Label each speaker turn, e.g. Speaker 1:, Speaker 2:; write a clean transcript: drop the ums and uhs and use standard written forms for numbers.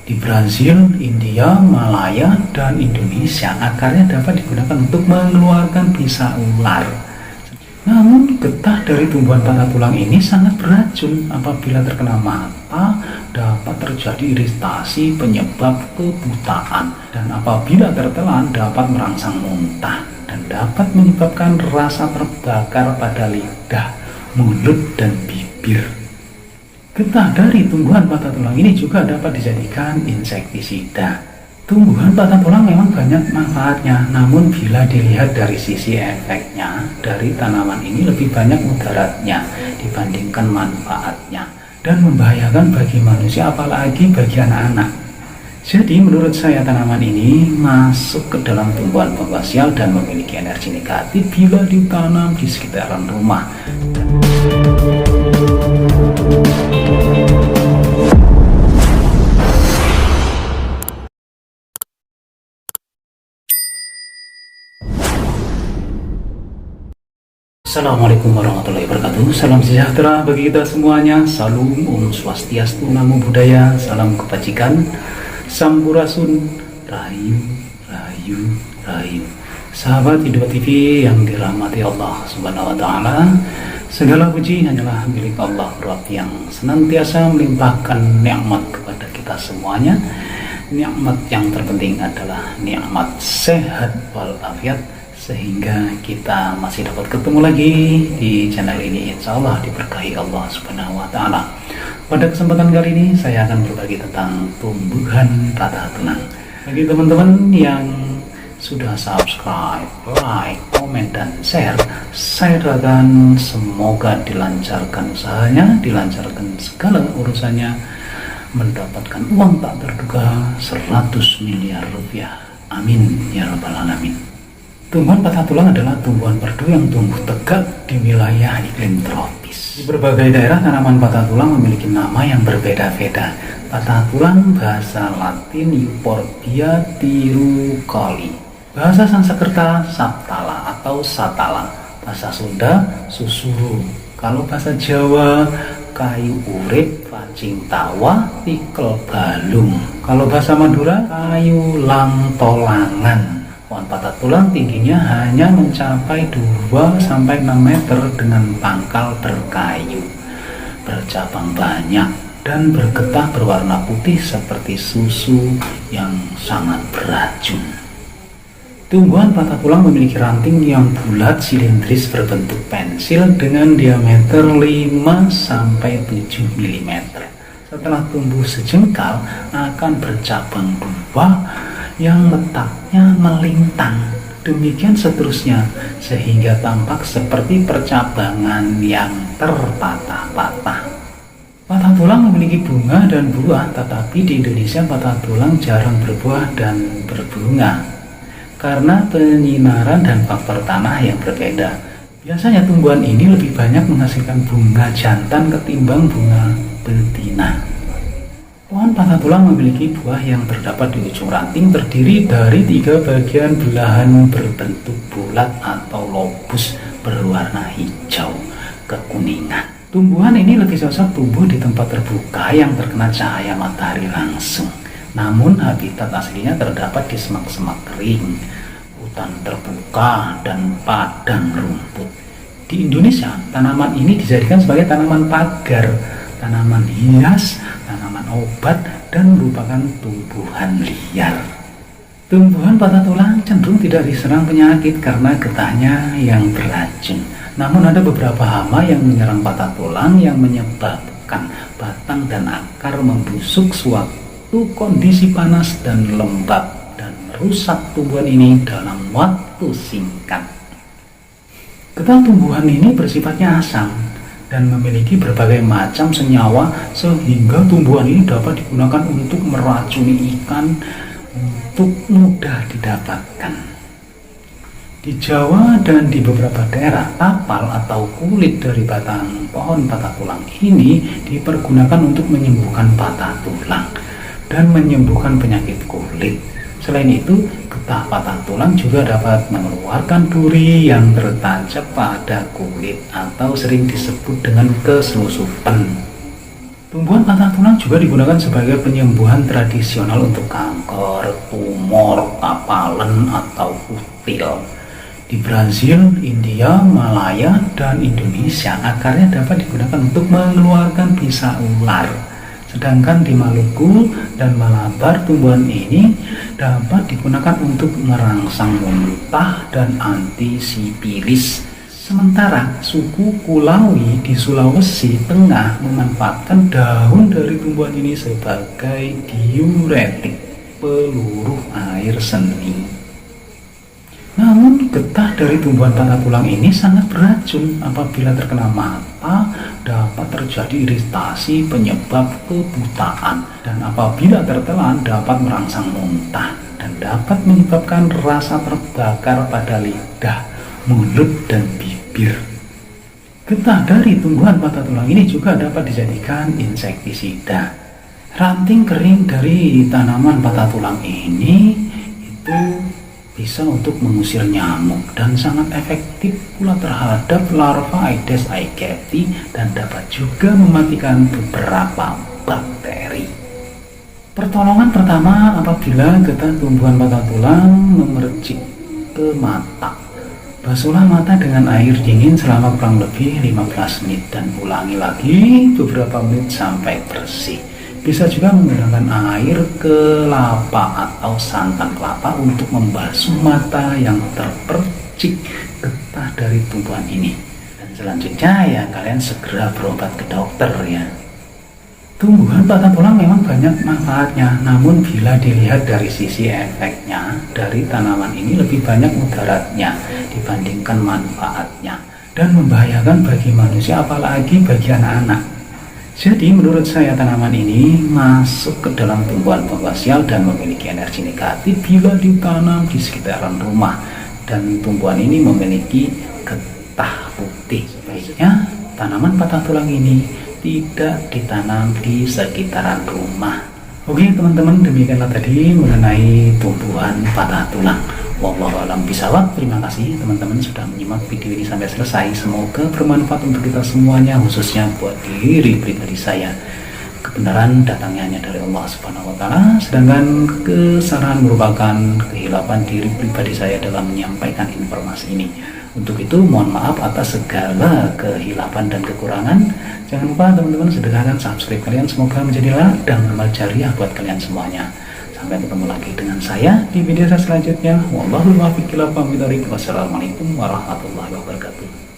Speaker 1: Di Brazil, India, Malaya, dan Indonesia, akarnya dapat digunakan untuk mengeluarkan bisa ular. Namun, getah dari tumbuhan patah tulang ini sangat beracun. Apabila terkena mata, dapat terjadi iritasi penyebab kebutaan. Dan apabila tertelan, dapat merangsang muntah. Dan dapat menyebabkan rasa terbakar pada lidah, mulut, dan bibir. Getah dari tumbuhan patah tulang ini juga dapat dijadikan insektisida. Tumbuhan patah tulang memang banyak manfaatnya, namun bila dilihat dari sisi efeknya, dari tanaman ini lebih banyak mudaratnya dibandingkan manfaatnya, dan membahayakan bagi manusia apalagi bagi anak-anak. Jadi menurut saya tanaman ini masuk ke dalam tumbuhan pembasial dan memiliki energi negatif bila ditanam di sekitaran rumah. Assalamualaikum warahmatullahi wabarakatuh. Salam sejahtera bagi kita semuanya. Salam Om Swastiastu, Namo Buddhaya, salam kebajikan, Sampurasun, Rahayu, Rahayu, Rahayu. Sahabat Hidup TV yang dirahmati Allah Subhanahu wa Ta'ala, segala puji hanyalah milik Allah Rabb yang senantiasa melimpahkan nikmat kepada kita semuanya. Nikmat yang terpenting adalah nikmat sehat walafiat, sehingga kita masih dapat ketemu lagi di channel ini. Insya Allah diberkahi Allah Subhanahu wa Ta'ala. Pada kesempatan kali ini saya akan berbagi tentang tumbuhan patah tulang. Bagi teman-teman yang sudah subscribe, like, komen, dan share, saya doakan semoga dilancarkan usahanya, dilancarkan segala urusannya, mendapatkan uang tak terduga 100 miliar rupiah. Amin ya rabbal alamin. Tumbuhan patah tulang adalah tumbuhan perdu yang tumbuh tegak di wilayah iklim tropis. Di berbagai daerah, tanaman patah tulang memiliki nama yang berbeda-beda. Patah tulang bahasa Latin Euphorbia tirucoli. Bahasa Sanskerta Saptala atau Satala. Bahasa Sunda Susuru. Kalau bahasa Jawa kayu urip, cacing tawa, tikel balung. Kalau bahasa Madura kayu langtolangan. Pohon patah tulang tingginya hanya mencapai 2-6 meter dengan pangkal berkayu, bercabang banyak, dan bergetah berwarna putih seperti susu yang sangat beracun. Tumbuhan patah tulang memiliki ranting yang bulat silindris berbentuk pensil dengan diameter 5-7 mm. Setelah tumbuh sejengkal akan bercabang 2 yang letaknya melintang, demikian seterusnya, sehingga tampak seperti percabangan yang terpatah-patah. Patah tulang memiliki bunga dan buah, tetapi di Indonesia patah tulang jarang berbuah dan berbunga karena penyinaran dan faktor tanah yang berbeda. Biasanya tumbuhan ini lebih banyak menghasilkan bunga jantan ketimbang bunga betina. Pohon patah tulang memiliki buah yang terdapat di ujung ranting, terdiri dari 3 bagian belahan berbentuk bulat atau lobus berwarna hijau kekuningan. Tumbuhan ini lebih cocok tumbuh di tempat terbuka yang terkena cahaya matahari langsung. Namun habitat aslinya terdapat di semak-semak kering, hutan terbuka, dan padang rumput. Di Indonesia, tanaman ini dijadikan sebagai tanaman pagar, tanaman hias, tanaman obat, dan merupakan tumbuhan liar. Tumbuhan patah tulang cenderung tidak diserang penyakit karena getahnya yang beracun. Namun ada beberapa hama yang menyerang patah tulang yang menyebabkan batang dan akar membusuk sewaktu kondisi panas dan lembab, dan merusak tumbuhan ini dalam waktu singkat. Getah tumbuhan ini bersifatnya asam dan memiliki berbagai macam senyawa, sehingga tumbuhan ini dapat digunakan untuk meracuni ikan untuk mudah didapatkan. Di Jawa dan di beberapa daerah, tapal atau kulit dari batang pohon patah tulang ini dipergunakan untuk menyembuhkan patah tulang dan menyembuhkan penyakit kulit. Selain itu, getah patah tulang juga dapat mengeluarkan duri yang tertancap pada kulit atau sering disebut dengan keselusupan. Tumbuhan patah tulang juga digunakan sebagai penyembuhan tradisional untuk kanker, tumor, kapalan, atau kutil. Di Brazil, India, Malaya, dan Indonesia, akarnya dapat digunakan untuk mengeluarkan bisa ular. Sedangkan di Maluku dan Malabar, tumbuhan ini dapat digunakan untuk merangsang muntah dan anti sipilis. Sementara suku Kulawi di Sulawesi Tengah memanfaatkan daun dari tumbuhan ini sebagai diuretik, peluruh air seni. Namun getah dari tumbuhan patah tulang ini sangat beracun. Apabila terkena mata dapat terjadi iritasi penyebab kebutaan, dan apabila tertelan dapat merangsang muntah dan dapat menyebabkan rasa terbakar pada lidah, mulut, dan bibir. Getah dari tumbuhan patah tulang ini juga dapat dijadikan insektisida. Ranting kering dari tanaman patah tulang ini itu bisa untuk mengusir nyamuk dan sangat efektif pula terhadap larva Aedes aegypti dan dapat juga mematikan beberapa bakteri. Pertolongan pertama apabila getah tumbuhan patah tulang memercik ke mata. Basuhlah mata dengan air dingin selama kurang lebih 15 menit dan ulangi lagi beberapa menit sampai bersih. Bisa juga menggunakan air kelapa atau santan kelapa untuk membasuh mata yang terpercik getah dari tumbuhan ini. Dan selanjutnya ya kalian segera berobat ke dokter ya. Tumbuhan patah tulang memang banyak manfaatnya, namun bila dilihat dari sisi efeknya, dari tanaman ini lebih banyak mudaratnya dibandingkan manfaatnya dan membahayakan bagi manusia apalagi bagi anak-anak. Jadi menurut saya tanaman ini masuk ke dalam tumbuhan pembasial dan memiliki energi negatif bila ditanam di sekitaran rumah, dan tumbuhan ini memiliki getah putih. Sebaiknya tanaman patah tulang ini tidak ditanam di sekitaran rumah. Oke teman-teman, demikianlah tadi mengenai tumbuhan patah tulang. Wallahu a'lam bishawab. Terima kasih teman-teman sudah menyimak video ini sampai selesai. Semoga bermanfaat untuk kita semuanya, khususnya buat diri pribadi saya. Kebenaran datangnya hanya dari Allah Subhanahu wa taala, sedangkan kesalahan merupakan kehilapan diri pribadi saya dalam menyampaikan informasi ini. Untuk itu mohon maaf atas segala kehilapan dan kekurangan. Jangan lupa teman-teman sedekahkan subscribe kalian, semoga menjadi ladang amal jariah buat kalian semuanya. Sampai ketemu lagi dengan saya di video saya selanjutnya. Wallahul muwaffiq ila aqwamit thoriq. Wassalamualaikum warahmatullahi wabarakatuh.